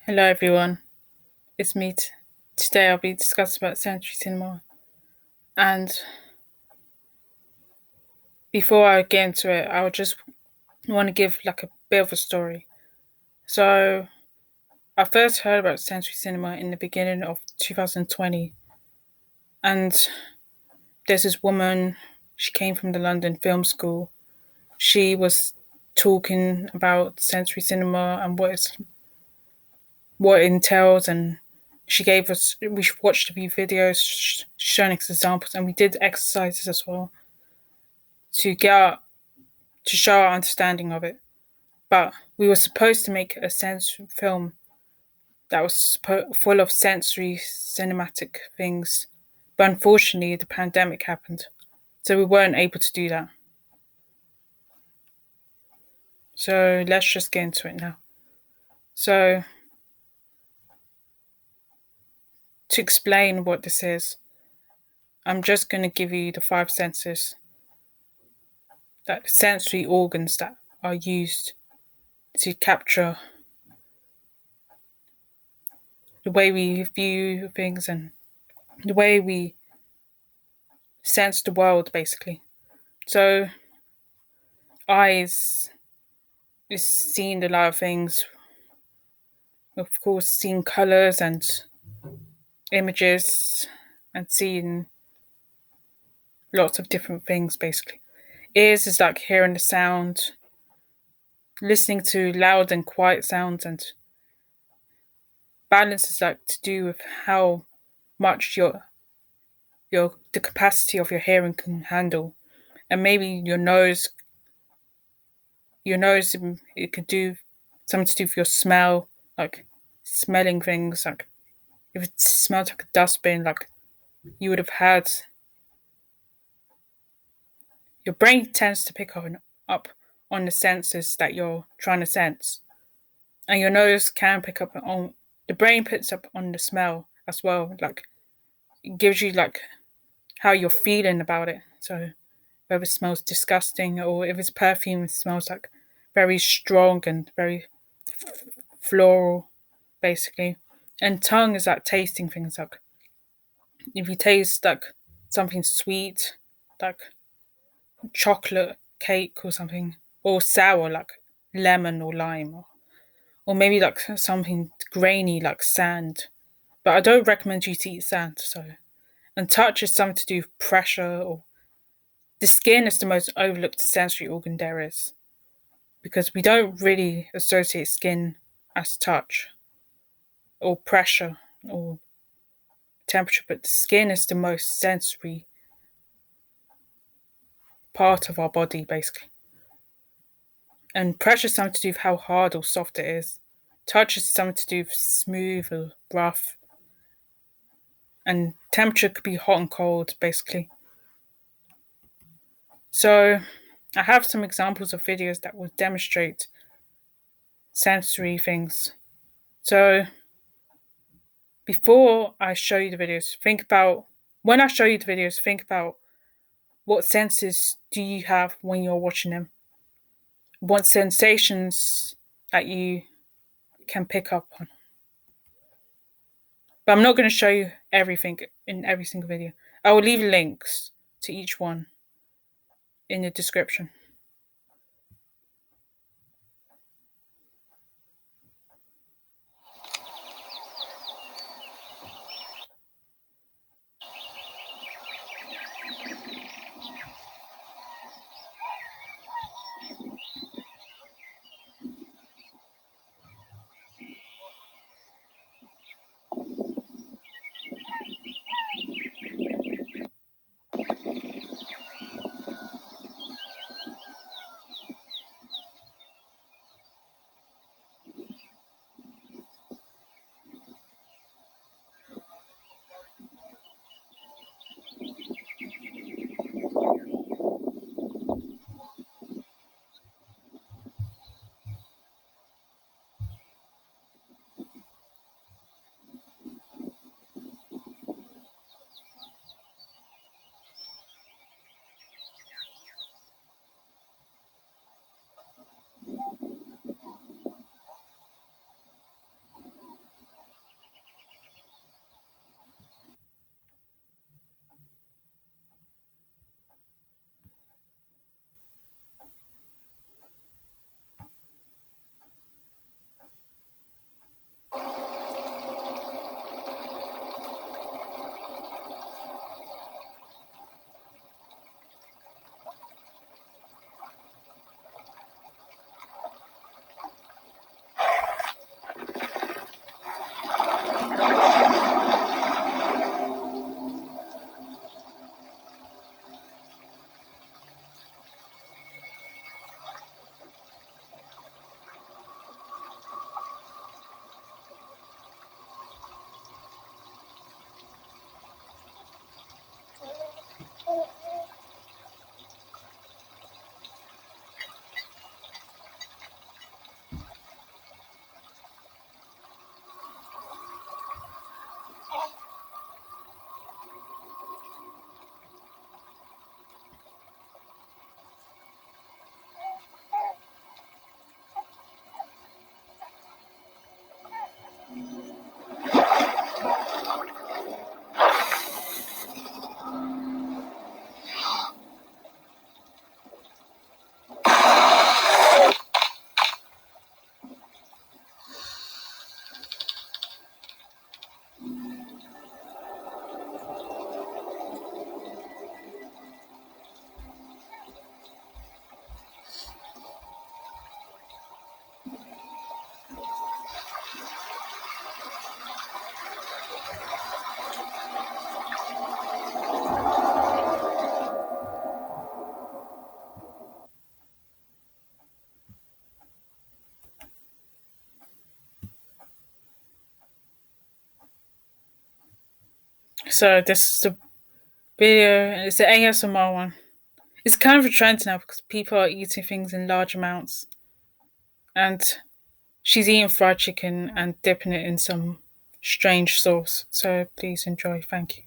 Hello everyone, it's me. Today I'll be discussing about Century Cinema. And before I get into it, I would just want to give like a bit of a story. So I first heard about Century Cinema in the beginning of 2020, and there's this woman. She came from the London Film School. She was talking about Century Cinema and what it entails, and she gave us. We watched a few videos showing us examples, and we did exercises as well to get our, to show our understanding of it. But we were supposed to make a sensory film that was full of sensory cinematic things. But unfortunately, the pandemic happened. So we weren't able to do that. So let's just get into it now. So, to explain what this is, I'm just going to give you the five senses, that sensory organs that are used to capture the way we view things and the way we sense the world, basically. So, eyes is seeing a lot of things, of course, seeing colors and images and seeing lots of different things, basically. Ears is like hearing the sound, listening to loud and quiet sounds, and balance is like to do with how much your the capacity of your hearing can handle. And maybe your nose it could do something to do with your smell, like smelling things, like if it smells like a dustbin, like you would have had, your brain tends to pick up on the senses that you're trying to sense. And your nose can pick up on, the brain picks up on the smell as well. Like it gives you like how you're feeling about it. So whether it smells disgusting or if it's perfume, it smells like very strong and very floral, basically. And tongue is like tasting things, like if you taste like something sweet, like chocolate cake or something, or sour like lemon or lime, or maybe like something grainy like sand. But I don't recommend you to eat sand. So, and touch is something to do with pressure, or the skin is the most overlooked sensory organ there is, because we don't really associate skin as touch or pressure or temperature, but the skin is the most sensory part of our body, basically. And pressure is something to do with how hard or soft it is. Touch is something to do with smooth or rough. And temperature could be hot and cold, basically. So I have some examples of videos that will demonstrate sensory things. So before I show you the videos, think about, when I show you the videos, think about what senses do you have when you're watching them? What sensations that you can pick up on? But I'm not going to show you everything in every single video. I will leave links to each one in the description. So this is the video. It's the ASMR one. It's kind of a trend now because people are eating things in large amounts, and she's eating fried chicken and dipping it in some strange sauce. So please enjoy. Thank you.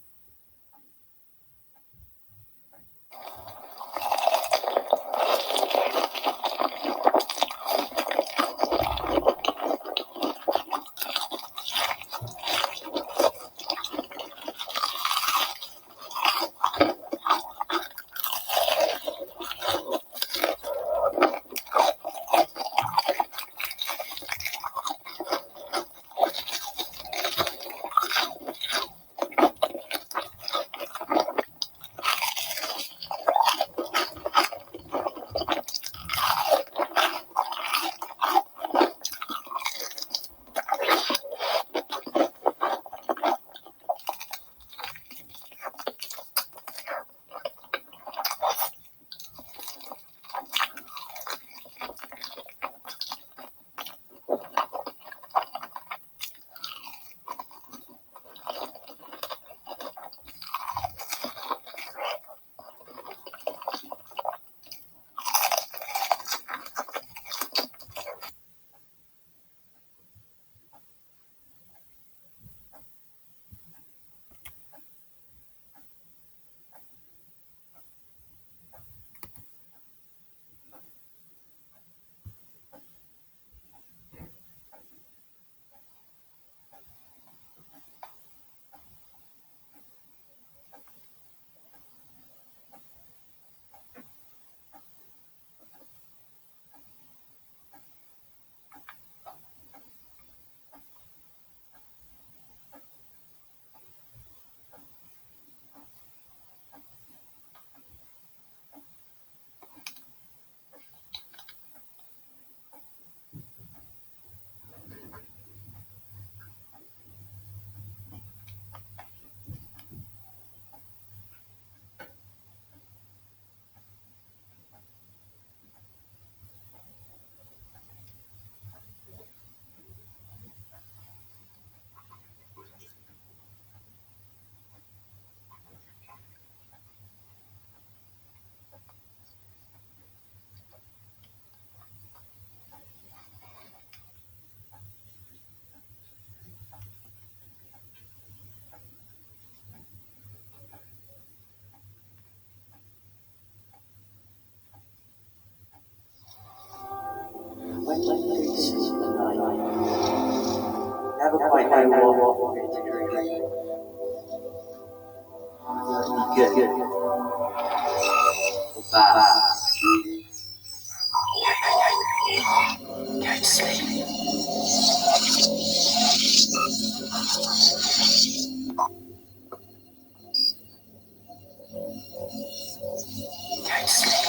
When you sleep at night, never quite know what to dream. Good or bad. Go to sleep. Go to sleep. Go to sleep.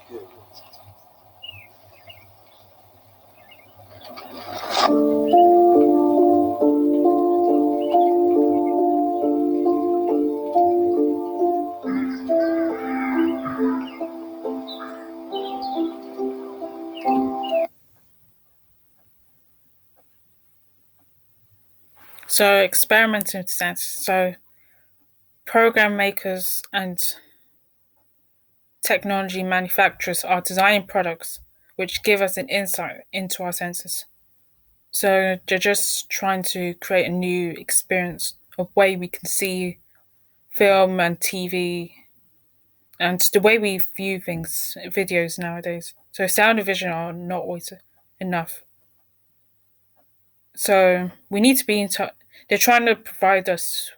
Good. So experimenting with sense. So program makers and technology manufacturers are designing products which give us an insight into our senses. So they're just trying to create a new experience, a way we can see film and TV and the way we view things, videos nowadays. So sound and vision are not always enough. So we need to be in touch. They're trying to provide us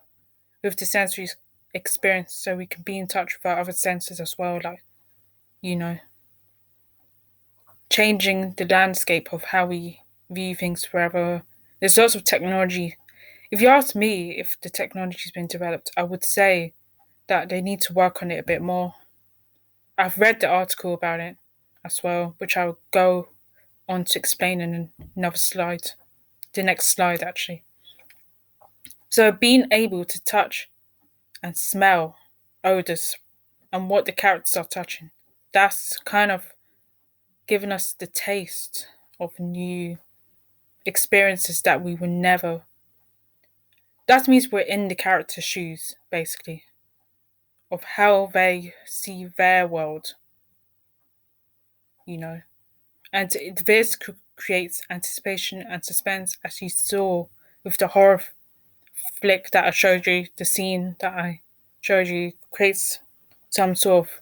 with the sensory experience so we can be in touch with our other senses as well, like, you know, changing the landscape of how we view things forever. There's lots of technology. If you ask me if the technology's been developed, I would say that they need to work on it a bit more. I've read the article about it as well, which I'll go on to explain in another slide. the next slide actually. So being able to touch and smell odors and what the characters are touching, that's kind of giving us the taste of new experiences that we would never. That means we're in the character's shoes, basically, of how they see their world, you know. And this creates anticipation and suspense, as you saw with the horror flick that I showed you, the scene that I showed you creates some sort of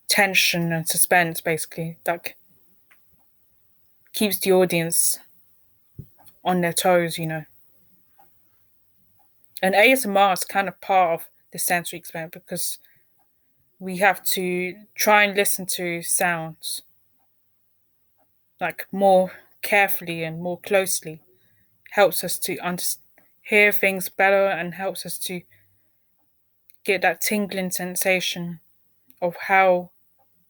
tension and suspense, basically, that keeps the audience on their toes, you know. And ASMR is kind of part of the sensory experience because we have to try and listen to sounds like more carefully and more closely. Helps us to hear things better and helps us to get that tingling sensation of how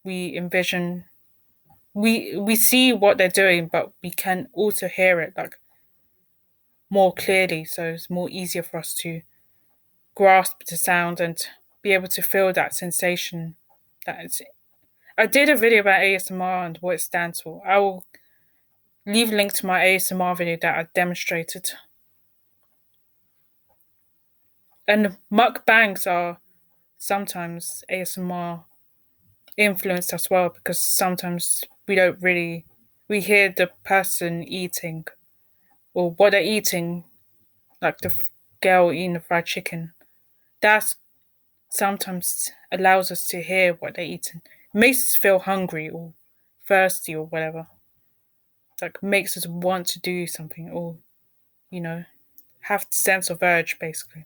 we envision. We see what they're doing, but we can also hear it like more clearly, so it's more easier for us to grasp the sound and be able to feel that sensation. I did a video about ASMR and what it stands for. I will leave a link to my ASMR video that I demonstrated. And mukbangs are sometimes ASMR influenced as well because sometimes we hear the person eating or what they're eating, like the girl eating the fried chicken. That sometimes allows us to hear what they're eating. It makes us feel hungry or thirsty or whatever. Like makes us want to do something or, you know, have the sense of urge basically.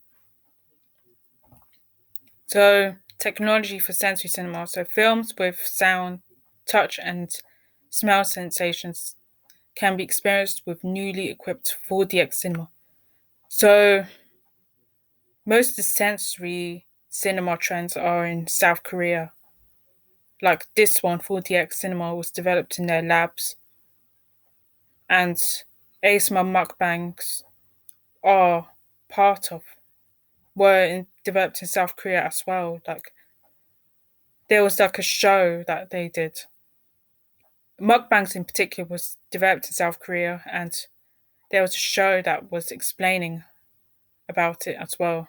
So technology for sensory cinema. So films with sound, touch and smell sensations can be experienced with newly equipped 4DX cinema. So most of the sensory cinema trends are in South Korea. Like this one, 4DX cinema, was developed in their labs. And ASMR mukbangs are part of, developed in South Korea as well. Like there was like a show that they did. Mukbangs in particular was developed in South Korea, and there was a show that was explaining about it as well.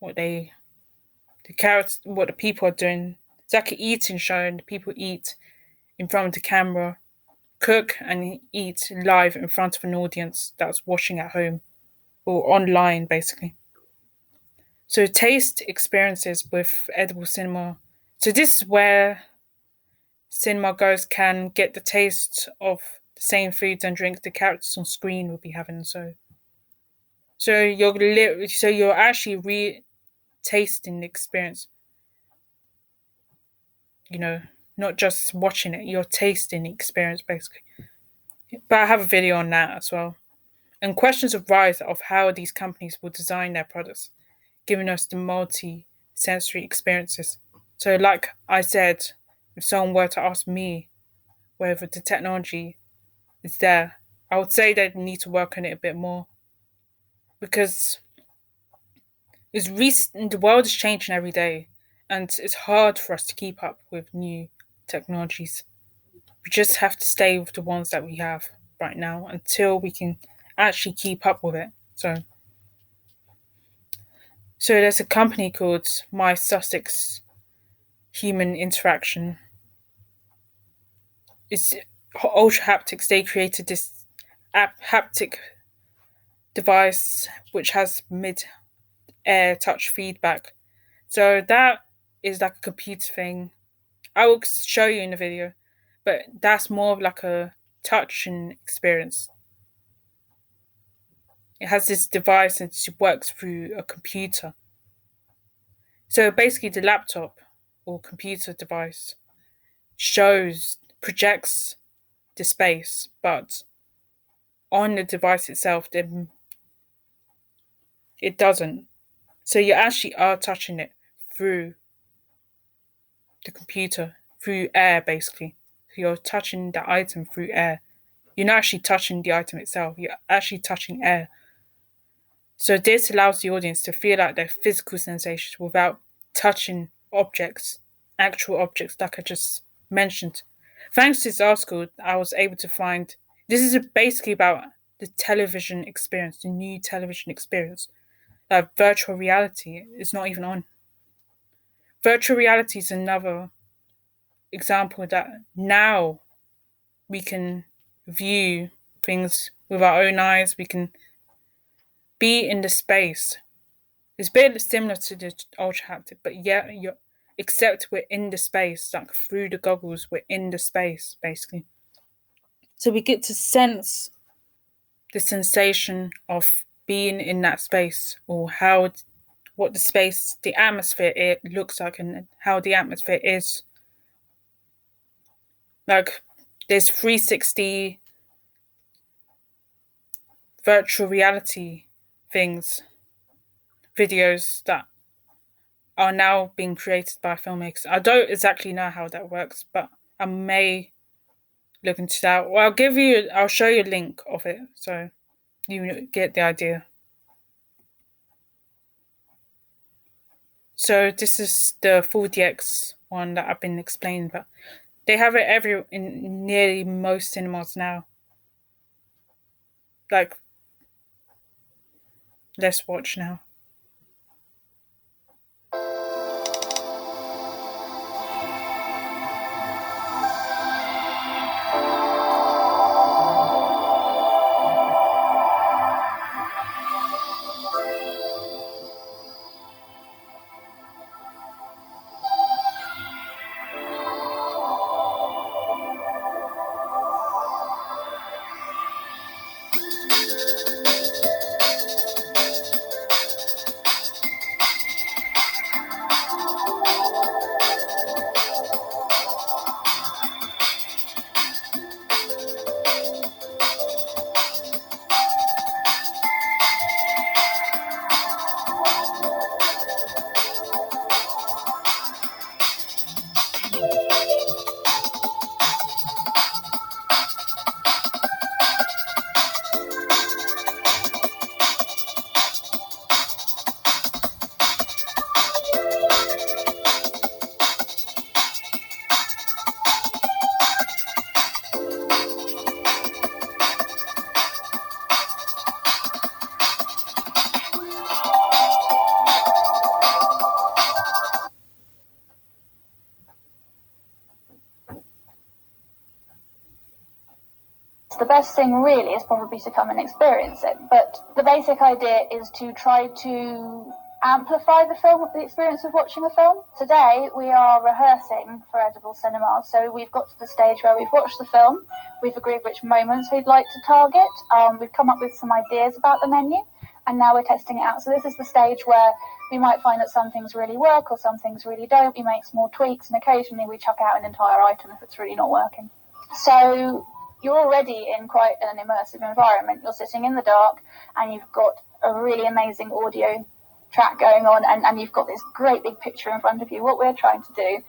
What what the people are doing. It's like an eating show, and the people eat in front of the camera, cook and eat live in front of an audience that's watching at home or online, basically. So taste experiences with edible cinema. So this is where cinema goers can get the taste of the same foods and drinks the characters on screen will be having. So you're actually tasting the experience. You know, not just watching it. You're tasting the experience basically. But I have a video on that as well. And questions arise of how these companies will design their products, giving us the multi-sensory experiences. So, like I said, if someone were to ask me whether the technology is there, I would say they need to work on it a bit more because the world is changing every day, and it's hard for us to keep up with new technologies. We just have to stay with the ones that we have right now until we can actually keep up with it. So there's a company called My Sussex Human Interaction. It's Ultra Haptics. They created this haptic device which has mid-air touch feedback. So that is like a computer thing. I will show you in the video, but that's more of like a touching experience. It has this device and it works through a computer. So basically, the laptop or computer device projects the space, but on the device itself, then it doesn't. So you actually are touching it through the computer, through air, basically. So you're touching the item through air. You're not actually touching the item itself, you're actually touching air. So this allows the audience to feel out their physical sensations without touching objects, actual objects like I just mentioned. Thanks to this article, I was able to find this is basically about the television experience, the new television experience. That virtual reality is not even on. Virtual reality is another example that now we can view things with our own eyes, we can be in the space. It's a bit similar to the ultra haptic, but yeah, except we're in the space, like through the goggles, we're in the space basically. So we get to sense the sensation of being in that space, or what the space, the atmosphere it looks like, and how the atmosphere is. Like there's 360 virtual reality videos that are now being created by filmmakers. I don't exactly know how that works, but I may look into that. Well, I'll show you a link of it so you get the idea. So this is the 4DX one that I've been explaining, but they have it in nearly most cinemas now. Like, let's watch now. The best thing really is probably to come and experience it. But the basic idea is to try to amplify the experience of watching a film. Today we are rehearsing for Edible Cinema, so we've got to the stage where we've watched the film, we've agreed which moments we'd like to target, we've come up with some ideas about the menu, and now we're testing it out. So this is the stage where we might find that some things really work or some things really don't. We make small tweaks, and occasionally we chuck out an entire item if it's really not working. So you're already in quite an immersive environment. You're sitting in the dark and you've got a really amazing audio track going on, and you've got this great big picture in front of you. What we're trying to do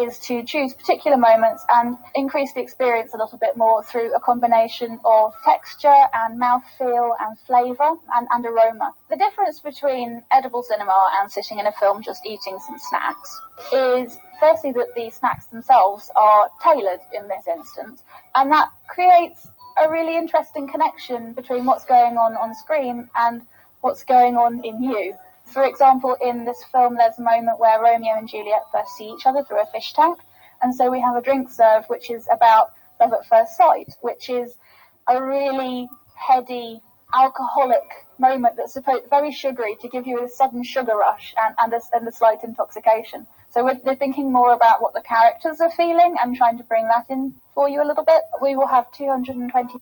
is to choose particular moments and increase the experience a little bit more through a combination of texture and mouthfeel and flavour and aroma. The difference between edible cinema and sitting in a film just eating some snacks is firstly that the snacks themselves are tailored in this instance, and that creates a really interesting connection between what's going on screen and what's going on in you. For example, in this film, there's a moment where Romeo and Juliet first see each other through a fish tank. And so we have a drink served, which is about love at first sight, which is a really heady, alcoholic moment that's supposed very sugary to give you a sudden sugar rush and a slight intoxication. So we're thinking more about what the characters are feeling and trying to bring that in for you a little bit. We will have 220.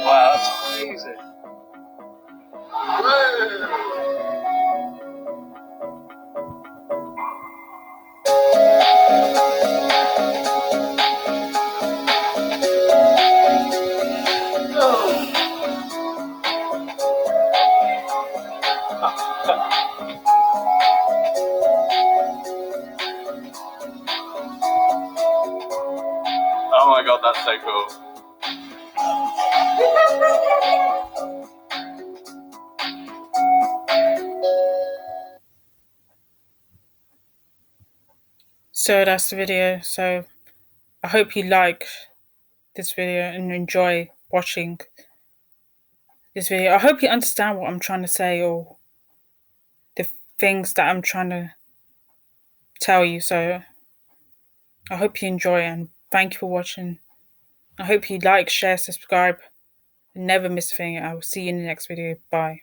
Wow, that's amazing. That's so cool. So that's the video. So I hope you like this video and enjoy watching this video. I hope you understand what I'm trying to say or the things that I'm trying to tell you. So I hope you enjoy and thank you for watching. I hope you like, share, subscribe, and never miss a thing. I will see you in the next video. Bye.